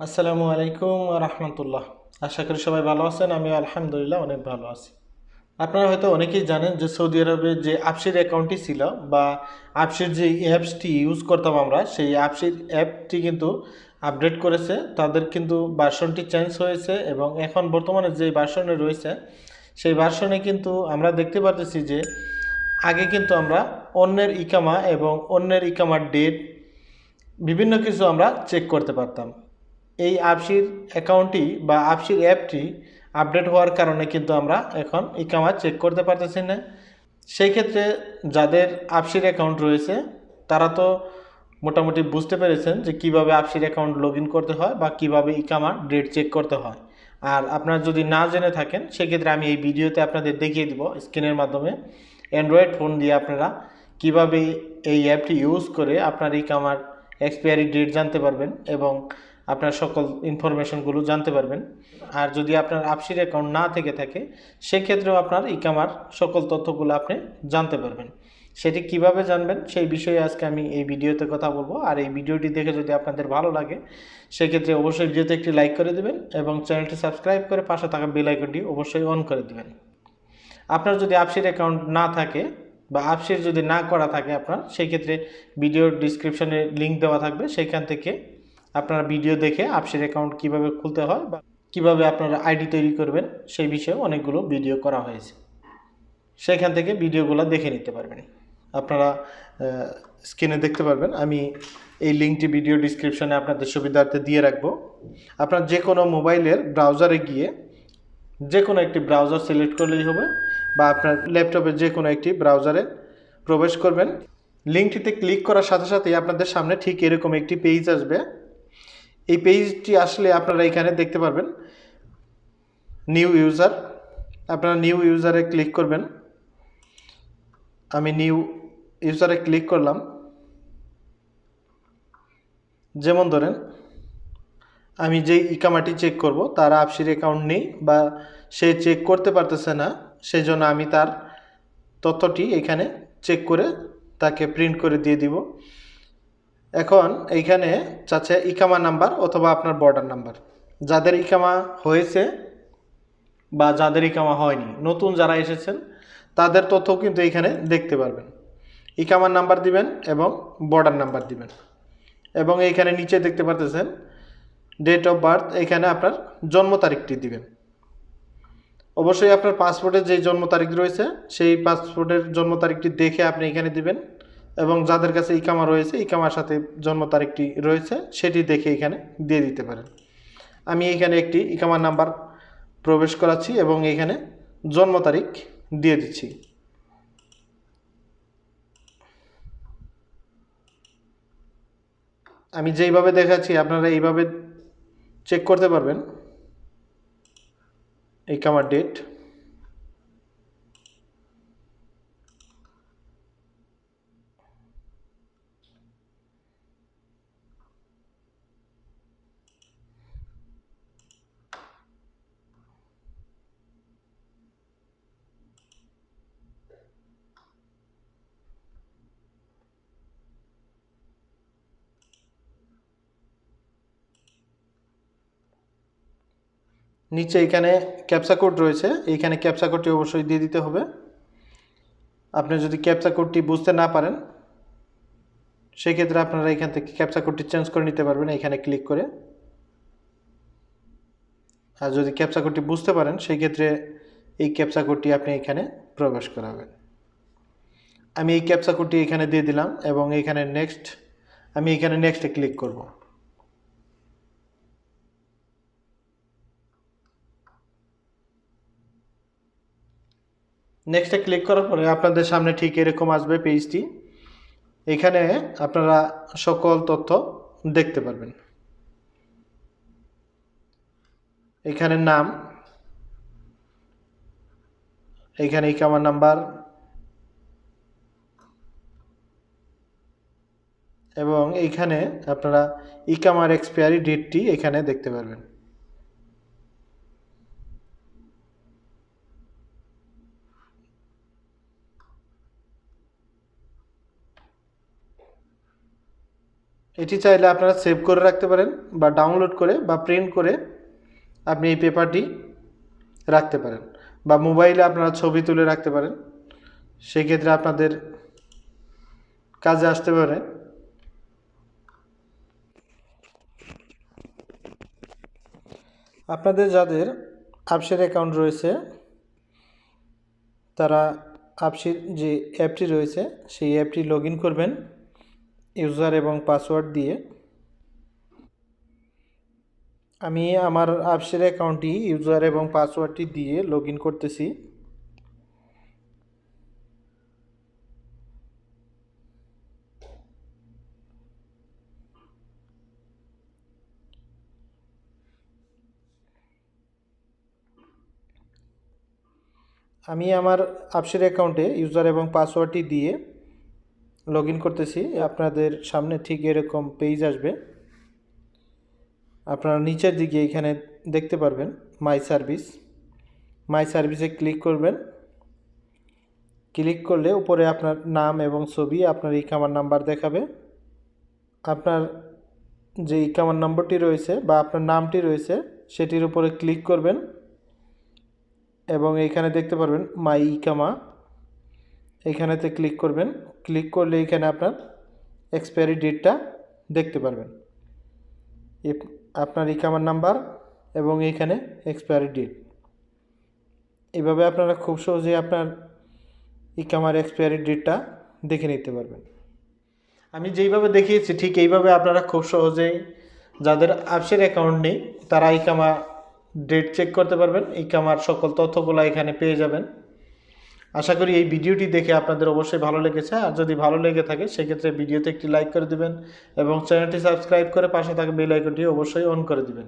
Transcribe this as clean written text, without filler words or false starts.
আসসালামু আলাইকুম রাহমাতুল্লাহ। আশা করি সবাই ভালো আছেন। আমি আলহামদুলিল্লাহ অনেক ভালো আছি। আপনারা হয়তো অনেকেই জানেন যে সৌদি আরবে যে আবসির অ্যাকাউন্টটি ছিল বা আবসির যে অ্যাপসটি ইউজ করতাম আমরা, সেই আবসির অ্যাপটি কিন্তু আপডেট করেছে। তাদের কিন্তু ভার্সনটি চেঞ্জ হয়েছে এবং এখন বর্তমানে যে ভার্সনে রয়েছে সেই ভার্সনে কিন্তু আমরা দেখতে পারতেছি যে আগে কিন্তু আমরা অন্যের ইকামা এবং অন্যের ইকামার ডেট বিভিন্ন কিছু আমরা চেক করতে পারতাম। এই আবসির অ্যাকাউন্টটি বা আবসির অ্যাপটি আপডেট হওয়ার কারণে কিন্তু আমরা এখন ইকামা চেক করতে পারতেছি না। সেই ক্ষেত্রে যাদের আবসির অ্যাকাউন্ট রয়েছে তারা তো মোটামুটি বুঝতে পেরেছেন যে কিভাবে আবসির অ্যাকাউন্ট লগ ইন করতে হয় বা কিভাবে ইকামার ডেট চেক করতে হয়। আর আপনারা যদি না জেনে থাকেন সেক্ষেত্রে আমি এই ভিডিওতে আপনাদের দেখিয়ে দিব স্ক্রিনের মাধ্যমে অ্যান্ড্রয়েড ফোন দিয়ে আপনারা কিভাবে এই অ্যাপটি ইউজ করে আপনার ইকামার এক্সপায়ারি ডেট জানতে পারবেন এবং আপনার সকল ইনফরমেশনগুলো জানতে পারবেন। আর যদি আপনার আবসির অ্যাকাউন্ট না থেকে থাকে সেক্ষেত্রেও আপনার ইকামার সকল তথ্যগুলো আপনি জানতে পারবেন। সেটি কিভাবে জানবেন সেই বিষয়ে আজকে আমি এই ভিডিওতে কথা বলবো। আর এই ভিডিওটি দেখে যদি আপনাদের ভালো লাগে সেক্ষেত্রে অবশ্যই ভিডিওতে একটি লাইক করে দেবেন এবং চ্যানেলটি সাবস্ক্রাইব করে পাশে থাকা বেল আইকনটি অবশ্যই অন করে দেবেন। আপনার যদি আবসির অ্যাকাউন্ট না থাকে বা আবসির যদি না করা থাকে আপনার, সেই ক্ষেত্রে ভিডিওর ডিসক্রিপশনে লিঙ্ক দেওয়া থাকবে, সেইখান থেকে আপনারা ভিডিও দেখে আবসির অ্যাকাউন্ট কিভাবে খুলতে হয় বা কিভাবে আপনারা আইডি তৈরি করবেন সেই বিষয়ে অনেকগুলো ভিডিও করা হয়েছে। সেখান থেকে ভিডিওগুলো দেখে নিতে পারবেন। আপনারা স্ক্রিনে দেখতে পারবেন, আমি এই লিঙ্কটি ভিডিও ডিসক্রিপশনে আপনাদের সুবিধার্থে দিয়ে রাখবো। আপনার যে কোনো মোবাইলের ব্রাউজারে গিয়ে যে কোনো একটি ব্রাউজার সিলেক্ট করলেই হবে বা আপনার ল্যাপটপের যে কোনো একটি ব্রাউজারে প্রবেশ করবেন। লিঙ্কটিতে ক্লিক করার সাথে সাথেই আপনাদের সামনে ঠিক এরকম একটি পেজ আসবে। এই পেজটি আসলে আপনারা এখানে দেখতে পারবেন নিউ ইউজার। আপনারা নিউ ইউজারে ক্লিক করবেন। আমি নিউ ইউজারে ক্লিক করলাম। যেমন ধরেন আমি যেই ইকামাটি চেক করব তার আবসির অ্যাকাউন্ট নেই বা সে চেক করতে পারতেছে না, সেই জন্য আমি তার তথ্যটি এখানে চেক করে তাকে প্রিন্ট করে দিয়ে দিব। এখন এইখানে চাচ্ছে ইকামা নাম্বার অথবা আপনার বর্ডার নাম্বার। যাদের ইকামা হয়েছে বা যাদের ইকামা হয়নি, নতুন যারা এসেছেন তাদের তথ্য কিন্তু এখানে দেখতে পারবেন। ইকামার নাম্বার দিবেন এবং বর্ডার নাম্বার দিবেন এবং এইখানে নিচে দেখতে পারতেছেন ডেট অফ বার্থ, এখানে আপনার জন্ম তারিখটি দিবেন। অবশ্যই আপনার পাসপোর্টের যে জন্ম তারিখ রয়েছে সেই পাসপোর্টের জন্ম তারিখটি দেখে আপনি এখানে দিবেন এবং যাদের কাছে ইকামা রয়েছে ইকামার সাথে জন্ম তারিখটি রয়েছে সেটি দেখে এখানে দিয়ে দিতে পারেন। আমি এখানে একটি ইকামার নাম্বার প্রবেশ করাচ্ছি এবং এখানে জন্ম তারিখ দিয়ে দিচ্ছি। আমি যেইভাবে দেখাচ্ছি আপনারা এইভাবে চেক করতে পারবেন ইকামার ডেট। নিচে এখানে ক্যাপচা কোড রয়েছে, এইখানে ক্যাপচা কোডটি অবশ্যই দিয়ে দিতে হবে। আপনি যদি ক্যাপচা কোডটি বুঝতে না পারেন সেক্ষেত্রে আপনারা এখান থেকে ক্যাপচা কোডটি চেঞ্জ করে নিতে পারবেন এখানে ক্লিক করে। আর যদি ক্যাপচা কোডটি বুঝতে পারেন সেই ক্ষেত্রে এই ক্যাপচা কোডটি আপনি এখানে প্রবেশ করাবেন। আমি এই ক্যাপচা কোডটি এখানে দিয়ে দিলাম এবং এখানে নেক্সট, আমি এখানে নেক্সটে ক্লিক করব। নেক্সটে ক্লিক করার পরে আপনাদের সামনে ঠিক এরকম আসবে পেজটি। এখানে আপনারা সকল তথ্য দেখতে পারবেন। এখানে নাম, এখানে ইকামা নাম্বার এবং এইখানে আপনারা ইকামার এক্সপায়ারি ডেটটি এখানে দেখতে পারবেন। এটি চাইলে আপনারা সেভ করে রাখতে পারেন বা ডাউনলোড করে বা প্রিন্ট করে আপনি এই পেপারটি রাখতে পারেন, বা মোবাইলে আপনারা ছবি তুলে রাখতে পারেন, সেক্ষেত্রে আপনাদের কাজে আসতে পারে। আপনাদের যাদের absher অ্যাকাউন্ট রয়েছে তারা absher যে অ্যাপটি রয়েছে সেই অ্যাপটি লগ ইন করবেন ইউজার এবং পাসওয়ার্ড দিয়ে। আমি আমার absher অ্যাকাউন্টটি ইউজার এবং পাসওয়ার্ডটি দিয়ে লগ ইন করতেছি। আমি আমার absher অ্যাকাউন্টে ইউজার এবং পাসওয়ার্ডটি দিয়ে লগ ইন করতেছি। আপনাদের সামনে ঠিক এরকম পেজ আসবে। আপনারা নিচের দিকে এখানে দেখতে পারবেন মাই সার্ভিসে ক্লিক করবেন। ক্লিক করলে উপরে আপনার নাম এবং ছবি, আপনার ইকামার নাম্বার দেখাবে। আপনার যে ইকামার নম্বরটি রয়েছে বা আপনার নামটি রয়েছে সেটির উপরে ক্লিক করবেন এবং এইখানে দেখতে পারবেন মাই ইকামা, এইখানেতে ক্লিক করবেন। ক্লিক করলে এইখানে আপনার এক্সপায়ারি ডেটটা দেখতে পারবেন, আপনার ইকামার নাম্বার এবং এইখানে এক্সপায়ারি ডেট। এইভাবে আপনারা খুব সহজেই আপনার ইকামার এক্সপায়ারি ডেটটা দেখে নিতে পারবেন। আমি যেইভাবে দেখিয়েছি ঠিক এইভাবে আপনারা খুব সহজেই, যাদের absher অ্যাকাউন্ট নেই তারা ইকামা ডেট চেক করতে পারবেন, ইকামার সকল তথ্যগুলো এখানে পেয়ে যাবেন। আশা করি এই ভিডিওটি দেখে আপনাদের অবশ্যই ভালো লেগেছে। আর যদি ভালো লেগে থাকে সেক্ষেত্রে ভিডিওতে একটি লাইক করে দিবেন এবং চ্যানেলটি সাবস্ক্রাইব করে পাশে থাকা বেল আইকনটি অবশ্যই অন করে দিবেন।